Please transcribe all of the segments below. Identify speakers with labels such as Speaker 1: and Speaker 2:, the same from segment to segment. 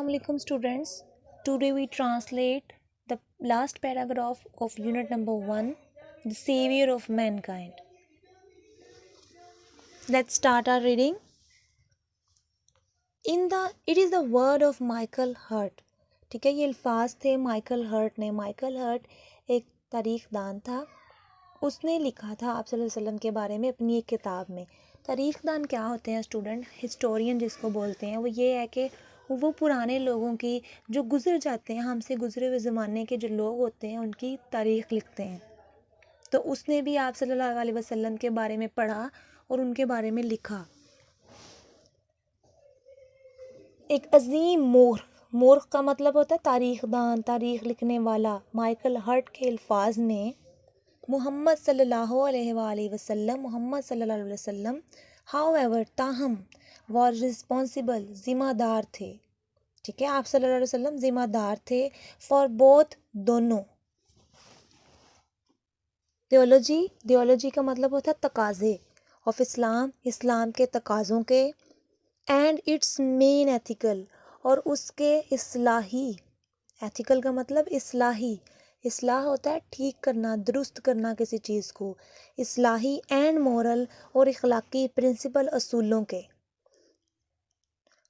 Speaker 1: Assalamu alaikum students. Today we translate the last paragraph of unit number 1, the savior of mankind. Let's start our reading. It is the word of Michael Hurt. ٹھیک ہے، یہ الفاظ تھے Michael hurt نے. Michael hurt ایک تاریخ دان تھا. اس نے لکھا تھا آپ صلی اللہ علیہ وسلم کے بارے میں اپنی ایک کتاب میں. تاریخ دان کیا ہوتے ہیں اسٹوڈنٹ؟ ہسٹورین جس کو بولتے ہیں. وہ یہ ہے کہ وہ پرانے لوگوں کی جو گزر جاتے ہیں، ہم سے گزرے ہوئے زمانے کے جو لوگ ہوتے ہیں ان کی تاریخ لکھتے ہیں. تو اس نے بھی آپ صلی اللہ علیہ وسلم کے بارے میں پڑھا اور ان کے بارے میں لکھا. ایک عظیم مورخ کا مطلب ہوتا ہے تاریخ دان، تاریخ لکھنے والا. مائیکل ہرٹ کے الفاظ میں محمد صلی اللہ علیہ وآلہ وسلم however تاہم was responsible ذمہ دار تھے. ٹھیک ہے، آپ صلی اللہ علیہ وسلم ذمہ دار تھے for both دونوں. دیولوجی کا مطلب ہوتا ہے تقاضے of اسلام کے تقاضوں کے. اینڈ اٹس مین ایتھیکل اور اس کے اصلاحی. ایتھیکل کا مطلب اصلاحی. اصلاح ہوتا ہے ٹھیک کرنا، درست کرنا کسی چیز کو. اصلاحی اینڈ مورل اور اخلاقی پرنسپل اصولوں کے.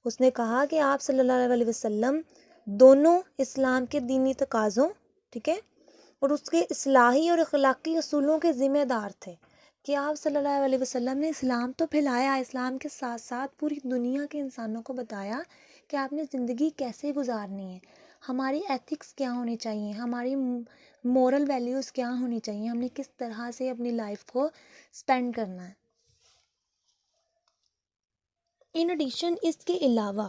Speaker 1: اس نے کہا کہ آپ صلی اللہ علیہ وسلم دونوں اسلام کے دینی تقاضوں، ٹھیک ہے، اور اس کے اصلاحی اور اخلاقی اصولوں کے ذمہ دار تھے. کہ آپ صلی اللہ علیہ وسلم نے اسلام تو پھیلایا، اسلام کے ساتھ ساتھ پوری دنیا کے انسانوں کو بتایا کہ آپ نے زندگی کیسے گزارنی ہے، ہماری ایتھکس کیا ہونی چاہیے، ہماری مورل ویلیوز کیا ہونی چاہیے، ہم نے کس طرح سے اپنی لائف کو سپینڈ کرنا ہے. ان ایڈیشن اس کے علاوہ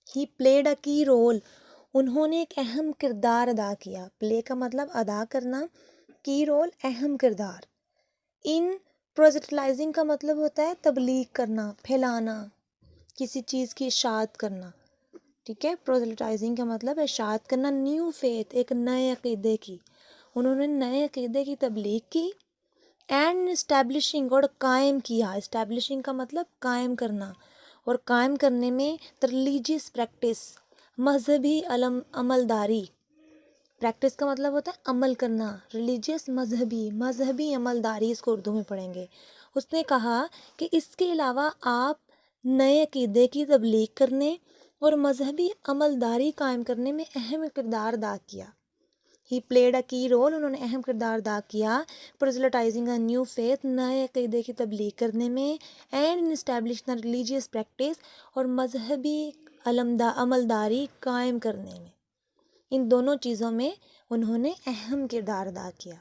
Speaker 1: ہی پلیڈ اے کی رول، انہوں نے ایک اہم کردار ادا کیا. پلے کا مطلب ادا کرنا، کی رول اہم کردار. ان پروزیٹلائزنگ کا مطلب ہوتا ہے تبلیغ کرنا، پھیلانا، کسی چیز کی اشاعت کرنا. ٹھیک ہے، پروزیٹلائزنگ کا مطلب اشاعت کرنا. نیو فیتھ ایک نئے عقیدے کی، انہوں نے نئے عقیدے کی تبلیغ کی. اینڈ اسٹیبلشنگ اور قائم کیا. اسٹیبلشنگ کا مطلب قائم کرنا، اور قائم کرنے میں ریلیجیس پریکٹس مذہبی عملداری. پریکٹس کا مطلب ہوتا ہے عمل کرنا. ریلیجیس مذہبی عملداری، اس کو اردو میں پڑھیں گے. اس نے کہا کہ اس کے علاوہ آپ نئے عقیدے کی تبلیغ کرنے اور مذہبی عملداری قائم کرنے میں اہم کردار ادا کیا. ہی پلیڈ اے کی رول، انہوں نے اہم کردار ادا کیا. پروزیلٹائزنگ اے نیو فیتھ، نئے عقیدے کی تبلیغ کرنے میں. And establish the religious practice, اور مذہبی عملداری قائم کرنے میں. ان دونوں چیزوں میں انہوں نے اہم کردار ادا کیا.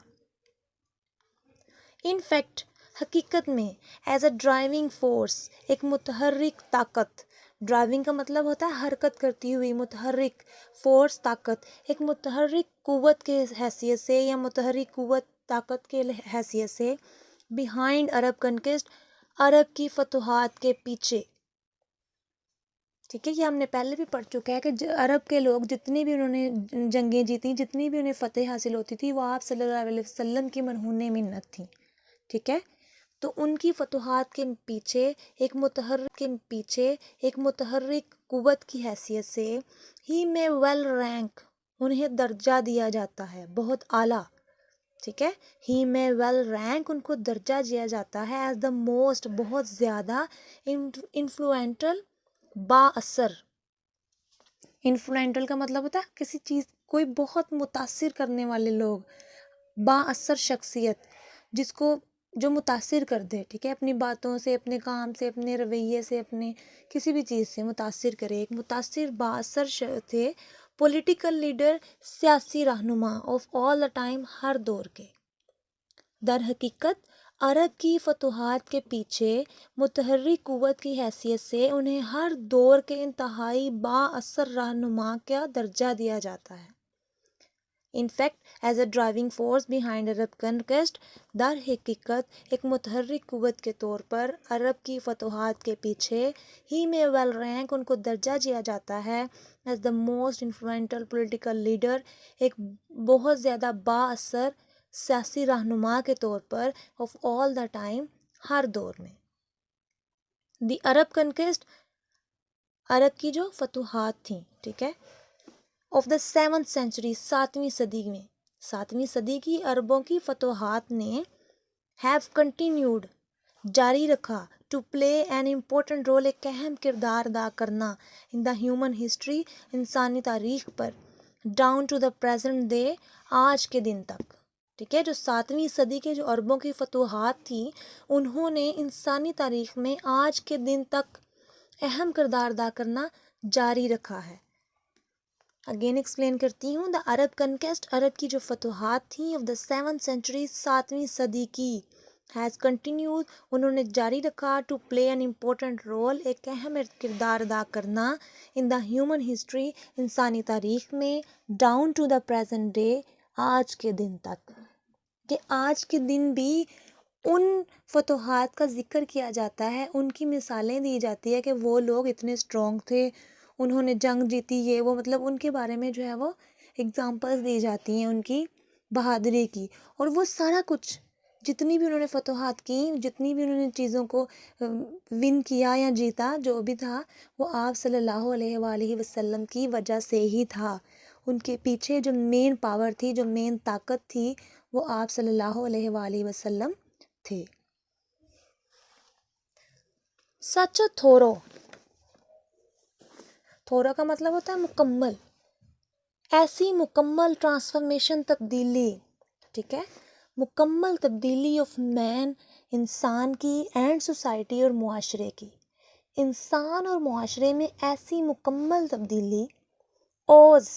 Speaker 1: ان فیکٹ حقیقت میں ایز اے ڈرائیونگ فورس، ایک متحرک طاقت. ڈرائیونگ کا مطلب ہوتا ہے حرکت کرتی ہوئی، متحرک فورس طاقت. ایک متحرک قوت کے حیثیت سے یا متحرک قوت طاقت کے حیثیت سے بیہائنڈ عرب کنکسٹ، عرب کی فتوحات کے پیچھے. ٹھیک ہے، یہ ہم نے پہلے بھی پڑھ چکا ہے کہ عرب کے لوگ جتنی بھی انہوں نے جنگیں جیتی، جتنی بھی انہیں فتح حاصل ہوتی تھی، وہ آپ صلی اللہ علیہ وسلم کی منہون منت تھیں. ٹھیک ہے، تو ان کی فتوحات کے پیچھے ایک متحرک قوت کی حیثیت سے ہی میں ویل رینک، انہیں درجہ دیا جاتا ہے بہت اعلیٰ. ٹھیک ہے، ہی میں ویل رینک، ان کو درجہ دیا جاتا ہے ایز دا موسٹ، بہت زیادہ انفلوئنٹل، با اثر. انفلوئنٹل کا مطلب ہوتا ہے کسی چیز، کوئی بہت متاثر کرنے والے لوگ. با اثر شخصیت، جو متاثر کر دے. ٹھیک ہے، اپنی باتوں سے، اپنے کام سے، اپنے رویے سے، اپنے کسی بھی چیز سے متاثر کرے. ایک متاثر با اثر تھے. پولیٹیکل لیڈر، سیاسی رہنما آف آل دا ٹائم، ہر دور کے. در حقیقت عرب کی فتوحات کے پیچھے متحرک قوت کی حیثیت سے انہیں ہر دور کے انتہائی با اثر رہنما کا درجہ دیا جاتا ہے. In fact is a driving force behind Arab conquest, در حقیقت ایک متحرک قوت کے طور پر عرب کی فتوحات کے پیچھے ہی میں ویل رینک، ان کو درجہ دیا جاتا ہے as the most influential political leader, ایک بہت زیادہ با اثر سیاسی رہنما کے طور پر آف آل دا ٹائم، ہر دور میں. دی عرب کنکسٹ، عرب کی جو فتوحات تھیں، ٹھیک ہے، آف دا 7th century، 7ویں صدی کی عربوں کی فتوحات نے ہیو کنٹینیوڈ، جاری رکھا، to play an important role, ایک اہم کردار ادا کرنا، ان دا ہیومن ہسٹری، انسانی تاریخ پر، down to the present day, آج کے دن تک. ٹھیک ہے، جو 7ویں صدی کے جو عربوں کی فتوحات تھیں انہوں نے انسانی تاریخ میں آج کے دن تک اہم کردار ادا کرنا جاری رکھا ہے. اگین ایکسپلین کرتی ہوں. دا عرب کنکیسٹ، عرب کی جو فتوحات تھیں آف دا 7th century، 7ویں صدی کی، ہیز کنٹینیوڈ، انہوں نے جاری رکھا، to play an important role, ایک اہم کردار ادا کرنا، ان دا ہیومن ہسٹری، انسانی تاریخ میں، down to the present day, آج کے دن تک. کہ آج کے دن بھی ان فتوحات کا ذکر کیا جاتا ہے، ان کی مثالیں دی جاتی ہے کہ وہ لوگ اتنے اسٹرانگ تھے، انہوں نے جنگ جیتی، یہ وہ، مطلب ان کے بارے میں جو ہے وہ اگزامپلس دی جاتی ہیں ان کی بہادری کی. اور وہ سارا کچھ جتنی بھی انہوں نے فتوحات کی، جتنی بھی انہوں نے چیزوں کو ون کیا یا جیتا، جو بھی تھا وہ آپ صلی اللہ علیہ وآلہ وسلم کی وجہ سے ہی تھا. ان کے پیچھے جو مین پاور تھی، جو مین طاقت تھی، وہ آپ صلی اللہ علیہ وآلہ وسلم تھے. سچ تھورو، تھورو کا مطلب ہوتا ہے مکمل، ایسی مکمل ٹرانسفارمیشن، تبدیلی. ٹھیک ہے، مکمل تبدیلی آف مین، انسان کی، اینڈ سوسائٹی، اور معاشرے کی. انسان اور معاشرے میں ایسی مکمل تبدیلی اوز،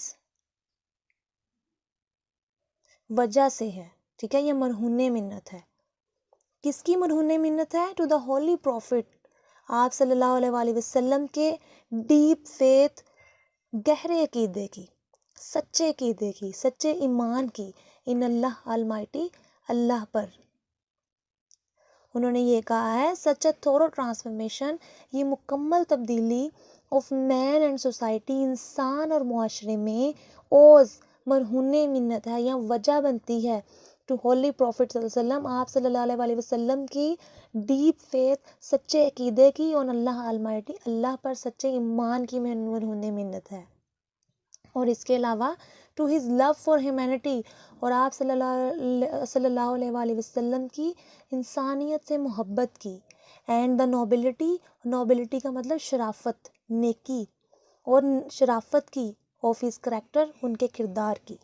Speaker 1: وجہ سے ہے. ٹھیک ہے، یہ مرہون منت ہے. کس کی مرہون منت ہے؟ ٹو دا ہولی پروفٹ، آپ صلی اللہ علیہ وآلہ وسلم کے ڈیپ فیتھ، گہرے عقیدے کی، سچے عقیدے کی، سچے ایمان کی، ان اللہ المائٹی، اللہ پر. انہوں نے یہ کہا ہے سچ اے تھورو ٹرانسفارمیشن، یہ مکمل تبدیلی آف مین اینڈ سوسائٹی، انسان اور معاشرے میں، اوز، مرہون منت ہے یا وجہ بنتی ہے، ٹو ہولی پروفٹ صلی اللہ علیہ وسلم، آپ صلی اللہ علیہ وآلہ وسلم کی ڈیپ فیتھ، سچے عقیدے کی، اور اللہ المائٹی، اللہ پر سچے ایمان کی مرہون منت ہے. اور اس کے علاوہ to his love for humanity, اور آپ صلی اللہ علیہ وآلہ وسلم کی انسانیت سے محبت کی، اینڈ دا نوبلٹی، نوبلٹی کا مطلب شرافت، نیکی، اور شرافت کی، آف ہز کریکٹر، ان کے کردار کی.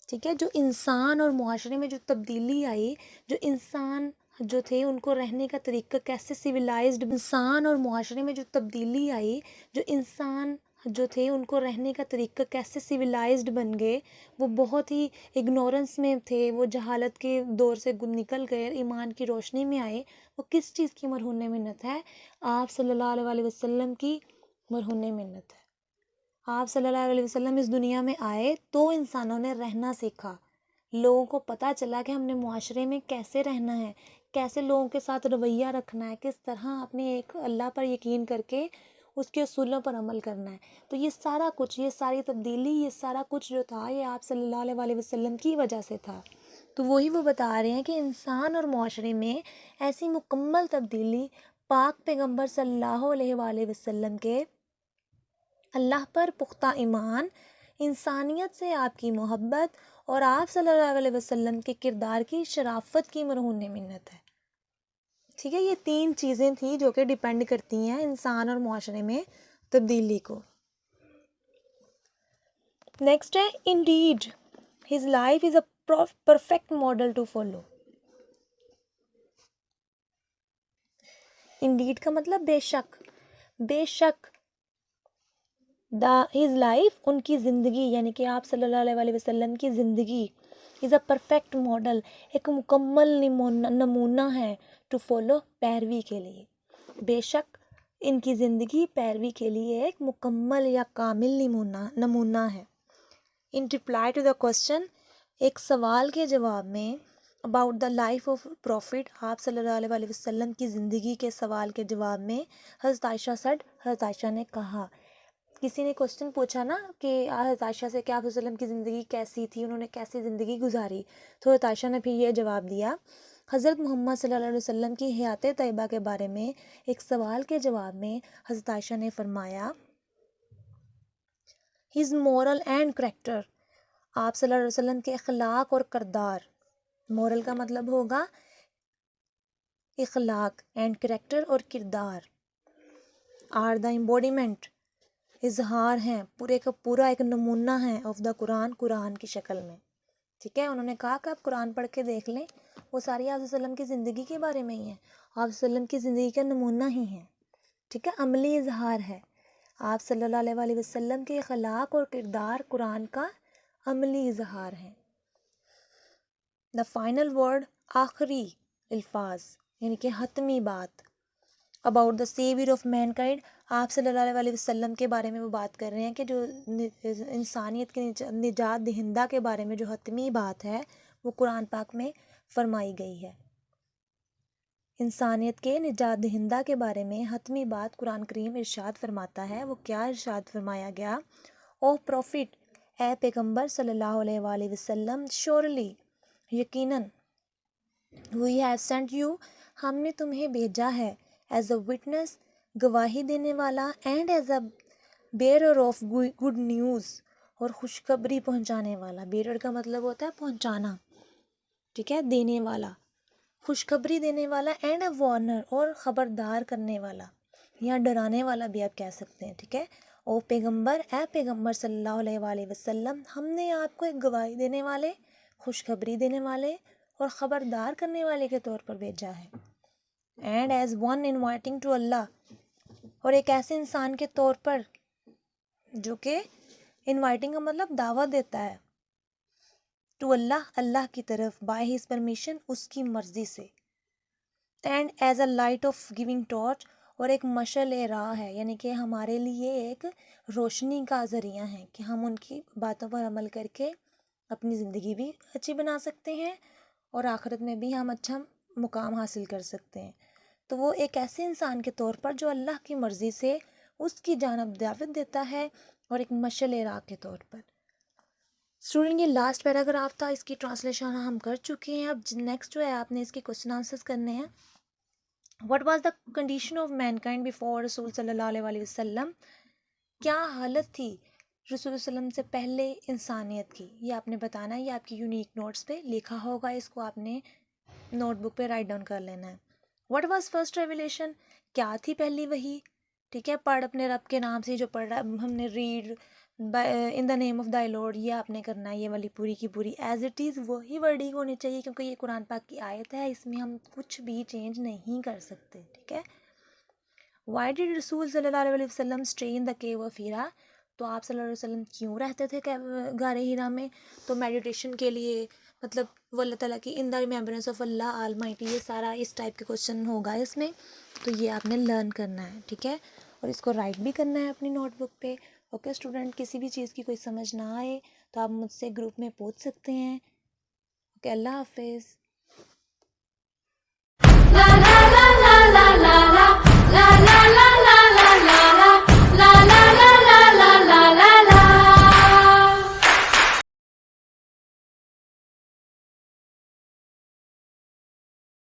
Speaker 1: ٹھیک ہے، جو انسان اور معاشرے میں جو تبدیلی آئی، جو انسان جو تھے ان کو رہنے کا طریقہ کیسے سویلائزڈ، انسان اور معاشرے میں جو تبدیلی آئی، جو انسان جو تھے ان کو رہنے کا طریقہ کیسے سویلائزڈ بن گئے، وہ بہت ہی اگنورنس میں تھے، وہ جہالت کے دور سے نکل گئے، ایمان کی روشنی میں آئے. وہ کس چیز کی مرہون منت ہے؟ آپ صلی اللہ علیہ وآلہ وسلم کی مرہون منت ہے. آپ صلی اللہ علیہ وسلم اس دنیا میں آئے تو انسانوں نے رہنا سیکھا، لوگوں کو پتہ چلا کہ ہم نے معاشرے میں کیسے رہنا ہے، کیسے لوگوں کے ساتھ رویہ رکھنا ہے، کس طرح اپنے ایک اللہ پر یقین کر کے اس کے اصولوں پر عمل کرنا ہے. تو یہ سارا کچھ، یہ ساری تبدیلی، یہ سارا کچھ جو تھا یہ آپ صلی اللہ علیہ وآلہ وسلم کی وجہ سے تھا. تو وہی وہ بتا رہے ہیں کہ انسان اور معاشرے میں ایسی مکمل تبدیلی پاک پیغمبر صلی اللہ علیہ وآلہ وسلم کے اللہ پر پختہ ایمان، انسانیت سے آپ کی محبت، اور آپ صلی اللہ علیہ وسلم کے کردار کی شرافت کی مرہون منت ہے. ٹھیک ہے، یہ 3 چیزیں تھیں جو کہ ڈیپینڈ کرتی ہیں انسان اور معاشرے میں تبدیلی کو. نیکسٹ ہے indeed his life is a perfect model to follow. Indeed کا مطلب بے شک، بے شک، ہز لائف، ان کی زندگی، یعنی کہ آپ صلی اللہ علیہ وآلہ وسلم کی زندگی، از اے پرفیکٹ ماڈل، ایک مکمل نمونہ ہے، ٹو فالو، پیروی کے لیے. بے شک ان کی زندگی پیروی کے لیے ایک مکمل یا کامل نمونہ ہے. In reply to the question, ایک سوال کے جواب میں، about the life of prophet, آپ صلی اللہ علیہ وآلہ وسلم کی زندگی کے سوال کے جواب میں، حضرت عائشہ سیڈ، حضرت عائشہ نے کہا. کسی نے کوشچن پوچھا نا کہ حضرت عائشہ سے کہ آپ صلی اللہ علیہ وسلم کی زندگی کیسی تھی، انہوں نے کیسی زندگی گزاری، تو حضرت عائشہ نے پھر یہ جواب دیا. حضرت محمد صلی اللہ علیہ وسلم کی حیات طیبہ کے بارے میں ایک سوال کے جواب میں حضرت عائشہ نے فرمایا his moral and character. آپ صلی اللہ علیہ وسلم کے اخلاق اور کردار. مورل کا مطلب ہوگا اخلاق اینڈ کریکٹر اور کردار. آر دا امبوڈیمنٹ اظہار ہیں پورے کا پورا ایک نمونہ ہے آف دا قرآن قرآن کی شکل میں. ٹھیک ہے, انہوں نے کہا کہ آپ قرآن پڑھ کے دیکھ لیں, وہ ساری آپ صلی اللہ علیہ وسلم کی زندگی کے بارے میں ہی ہیں, آپ صلی اللہ علیہ وسلم کی زندگی کا نمونہ ہی ہیں. ٹھیک ہے, عملی اظہار ہے. آپ صلی اللہ علیہ وآلہ وسلم کے اخلاق اور کردار قرآن کا عملی اظہار ہے. دا فائنل ورڈ آخری الفاظ یعنی کہ حتمی بات. About the saviour of mankind, آپ صلی اللہ علیہ وسلم کے بارے میں وہ بات کر رہے ہیں کہ جو انسانیت کے نجات دہندہ کے بارے میں جو حتمی بات ہے وہ قرآن پاک میں فرمائی گئی ہے. انسانیت کے نجات دہندہ کے بارے میں حتمی بات قرآن کریم ارشاد فرماتا ہے. وہ کیا ارشاد فرمایا گیا؟ او پروفٹ, اے پیغمبر صلی اللہ علیہ وآلہ وسلم, شورلی یقیناً, وی ہیو سینٹ یو, ہم نے تمہیں بھیجا ہے, ایز اے وٹنس گواہی دینے والا, and as a bearer of good news, اور خوشخبری پہنچانے والا. بیئرر کا مطلب ہوتا ہے پہنچانا, ٹھیک ہے, دینے والا, خوشخبری دینے والا, اینڈ اے وارنر, اور خبردار کرنے والا یا ڈرانے والا بھی آپ کہہ سکتے ہیں. ٹھیک ہے, او پیغمبر, اے پیغمبر صلی اللہ علیہ وآلہ وسلم, ہم نے آپ کو ایک گواہی دینے والے, خوشخبری دینے والے اور خبردار کرنے والے کے طور پر بھیجا ہے. And as one inviting to Allah, اور ایک ایسے انسان کے طور پر جو کہ انوائٹنگ کا مطلب دعوت دیتا ہے, ٹو اللہ, اللہ کی طرف, بائی ہز پرمیشن, اس کی مرضی سے. And as a light of giving torch, اور ایک مشعل راہ ہے, یعنی کہ ہمارے لیے ایک روشنی کا ذریعہ ہے کہ ہم ان کی باتوں پر عمل کر کے اپنی زندگی بھی اچھی بنا سکتے ہیں اور آخرت میں بھی ہم اچھا مقام حاصل کر سکتے ہیں. تو وہ ایک ایسے انسان کے طور پر جو اللہ کی مرضی سے اس کی جانب دعوت دیتا ہے, اور ایک مشعل راہ کے طور پر. اسٹوڈنٹ, یہ لاسٹ پیراگراف تھا, اس کی ٹرانسلیشن ہم کر چکے ہیں. اب نیکسٹ جو ہے آپ نے اس کے کوشچن آنسرس کرنے ہیں. What was the condition of mankind before رسول صلی اللہ علیہ وآلہ وسلم, کیا حالت تھی رسول اللہ علیہ وسلم سے پہلے انسانیت کی, یہ آپ نے بتانا ہے. یہ آپ کی یونیک نوٹس پہ لکھا ہوگا, اس کو آپ نے نوٹ بک پہ رائٹ ڈاؤن کر لینا ہے. واٹ واز فرسٹ ریویلیشن, کیا تھی پہلی وحی. ٹھیک ہے, پڑھ اپنے رب کے نام سے, جو پڑھ رہا ہم نے read in the name of thy Lord, یہ آپ نے کرنا ہے, یہ والی پوری کی پوری ایز اٹ از وہی ورڈنگ ہونی چاہیے, کیونکہ یہ قرآن پاک کی آیت ہے, اس میں ہم کچھ بھی چینج نہیں کر سکتے. ٹھیک ہے. وائی ڈیڈ رسول صلی اللہ علیہ وسلم stay in the Q of ہیرا, تو آپ صلی اللہ علیہ وسلم کیوں رہتے تھے غار ہیرا میں؟ تو میڈیٹیشن کے لیے, مطلب وہ اللہ تعالیٰ کی in the remembrance of Allah Almighty, یہ سارا اس ٹائپ کے کوشچن ہوگا اس میں, تو یہ آپ نے لرن کرنا ہے. ٹھیک ہے, اور اس کو رائٹ بھی کرنا ہے اپنی نوٹ بک پہ. اوکے اسٹوڈنٹ, کسی بھی چیز کی کوئی سمجھ نہ آئے تو آپ مجھ سے گروپ میں پوچھ سکتے ہیں. اوکے, اللہ حافظ.